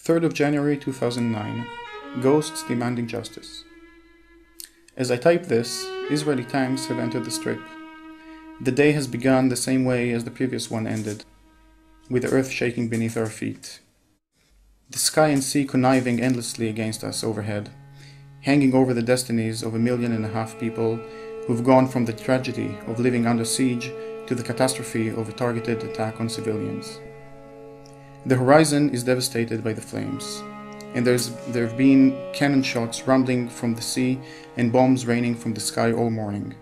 3rd of January 2009. Ghosts demanding justice. As I type this, Israeli tanks have entered the Strip. The day has begun the same way as the previous one ended, with the earth shaking beneath our feet. The sky and sea conniving endlessly against us overhead, hanging over the destinies of 1.5 million people who've gone from the tragedy of living under siege to the catastrophe of a targeted attack on civilians. The horizon is devastated by the flames, and there have been cannon shots rumbling from the sea and bombs raining from the sky all morning.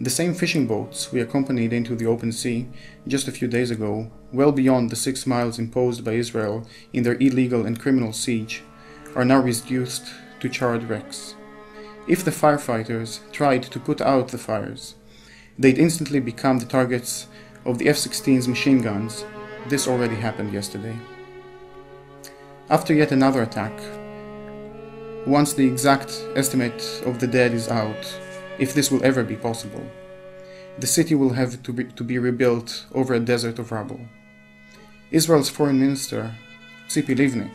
The same fishing boats we accompanied into the open sea just a few days ago, well beyond the 6 miles imposed by Israel in their illegal and criminal siege, are now reduced to charred wrecks. If the firefighters tried to put out the fires, they'd instantly become the targets of the F-16's machine guns. This already happened yesterday. After yet another attack, once the exact estimate of the dead is out, if this will ever be possible, the city will have to be rebuilt over a desert of rubble. Israel's foreign minister, ch.5,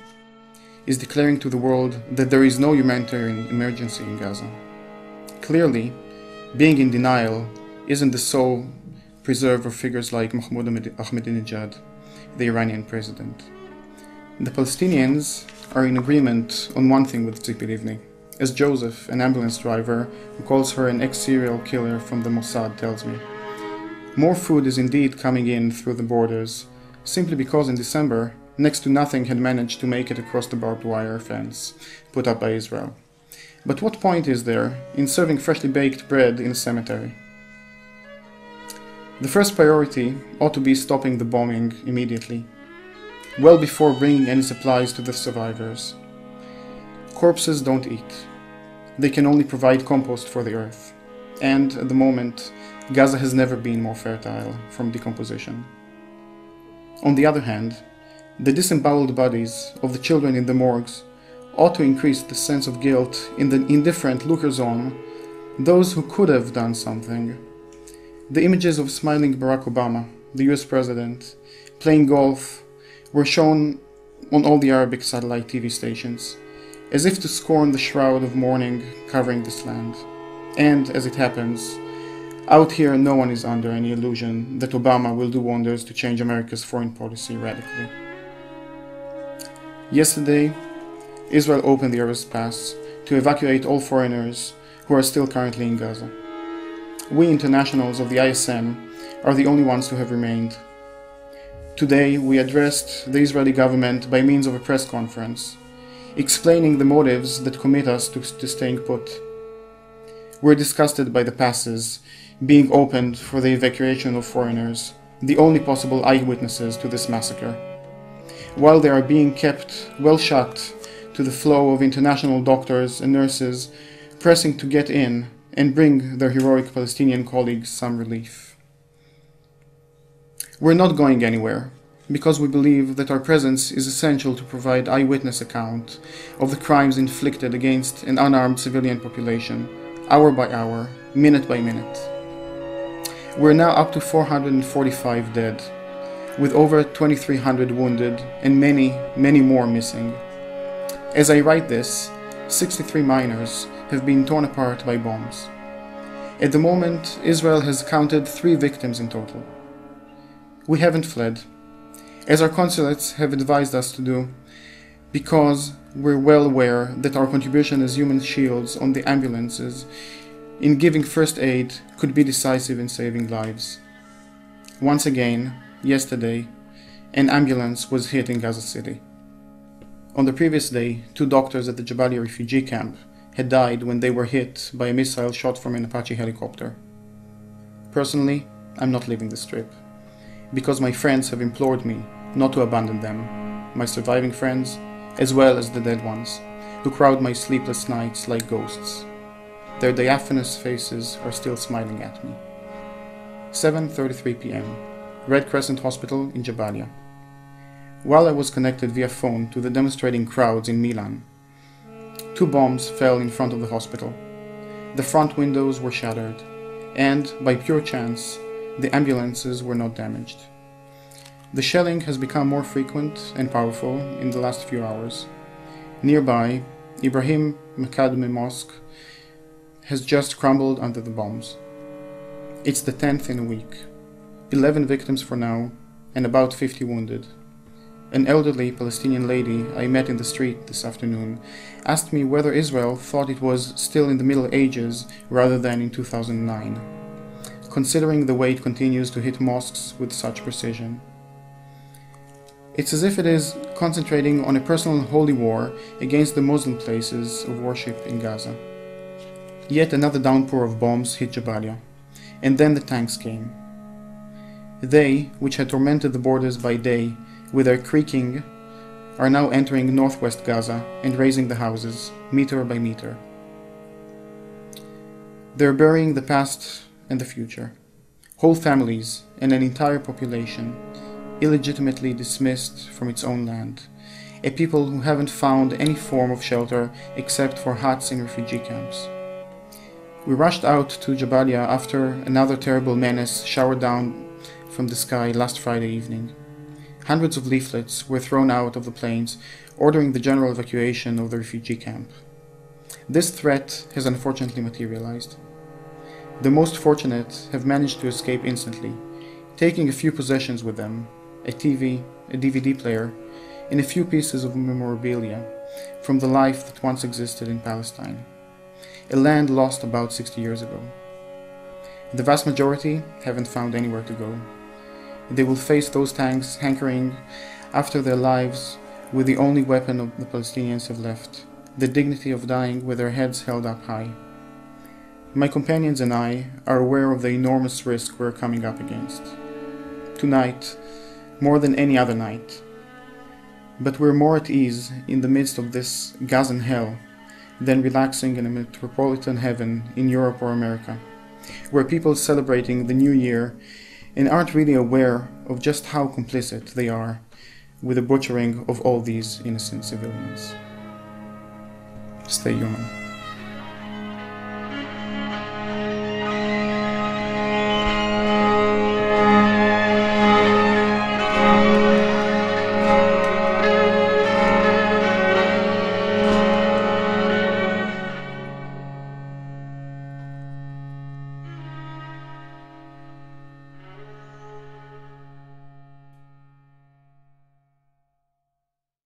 is declaring to the world that there is no humanitarian emergency in Gaza. Clearly, being in denial isn't the sole preserve of figures like Mahmoud Ahmadinejad, the Iranian president. The Palestinians are in agreement on one thing with ch.5, as Joseph, an ambulance driver who calls her an ex-serial killer from the Mossad, tells me. More food is indeed coming in through the borders, simply because in December, next to nothing had managed to make it across the barbed wire fence put up by Israel. But what point is there in serving freshly baked bread in a cemetery? The first priority ought to be stopping the bombing immediately, well before bringing any supplies to the survivors. Corpses don't eat. They can only provide compost for the earth. And, at the moment, Gaza has never been more fertile from decomposition. On the other hand, the disemboweled bodies of the children in the morgues ought to increase the sense of guilt in the indifferent lookers on, those who could have done something. The images of smiling Barack Obama, the US president, playing golf, were shown on all the Arabic satellite TV stations, as if to scorn the shroud of mourning covering this land. And, as it happens, out here no one is under any illusion that Obama will do wonders to change America's foreign policy radically. Yesterday, Israel opened the Erez Pass to evacuate all foreigners who are still currently in Gaza. We internationals of the ISM are the only ones who have remained. Today, we addressed the Israeli government by means of a press conference, explaining the motives that commit us to staying put. We're disgusted by the passes being opened for the evacuation of foreigners, the only possible eyewitnesses to this massacre, while they are being kept well shut to the flow of international doctors and nurses pressing to get in and bring their heroic Palestinian colleagues some relief. We're not going anywhere, because we believe that our presence is essential to provide eyewitness account of the crimes inflicted against an unarmed civilian population, hour by hour, minute by minute. We're now up to 445 dead, with over 2,300 wounded and many, many more missing. As I write this, 63 miners have been torn apart by bombs. At the moment, Israel has counted 3 victims in total. We haven't fled, as our consulates have advised us to do, because we're well aware that our contribution as human shields on the ambulances in giving first aid could be decisive in saving lives. Once again, yesterday, an ambulance was hit in Gaza City. On the previous day, 2 doctors at the Jabalia refugee camp had died when they were hit by a missile shot from an Apache helicopter. Personally, I'm not leaving the Strip, because my friends have implored me not to abandon them, my surviving friends, as well as the dead ones, who crowd my sleepless nights like ghosts. Their diaphanous faces are still smiling at me. 7:33 p.m. Red Crescent Hospital in Jabalia. While I was connected via phone to the demonstrating crowds in Milan, 2 bombs fell in front of the hospital. The front windows were shattered, and, by pure chance, the ambulances were not damaged. The shelling has become more frequent and powerful in the last few hours. Nearby, Ibrahim Makadmi Mosque has just crumbled under the bombs. It's the 10th in a week. 11 victims for now, and about 50 wounded. An elderly Palestinian lady I met in the street this afternoon asked me whether Israel thought it was still in the Middle Ages rather than in 2009, considering the way it continues to hit mosques with such precision. It's as if it is concentrating on a personal holy war against the Muslim places of worship in Gaza. Yet another downpour of bombs hit Jabalia, and then the tanks came. They, which had tormented the borders by day with their creaking, are now entering northwest Gaza and razing the houses, meter by meter. They're burying the past and the future. Whole families and an entire population illegitimately dismissed from its own land, a people who haven't found any form of shelter except for huts in refugee camps. We rushed out to Jabalia after another terrible menace showered down from the sky last Friday evening. Hundreds of leaflets were thrown out of the planes ordering the general evacuation of the refugee camp. This threat has unfortunately materialized. The most fortunate have managed to escape instantly, taking a few possessions with them, a TV, a DVD player, and a few pieces of memorabilia from the life that once existed in Palestine, a land lost about 60 years ago. The vast majority haven't found anywhere to go. They will face those tanks hankering after their lives with the only weapon of the Palestinians have left, the dignity of dying with their heads held up high. My companions and I are aware of the enormous risk we're coming up against. Tonight, more than any other night. But we're more at ease in the midst of this Gazan hell than relaxing in a metropolitan heaven in Europe or America, where people celebrating the new year and aren't really aware of just how complicit they are with the butchering of all these innocent civilians. Stay human.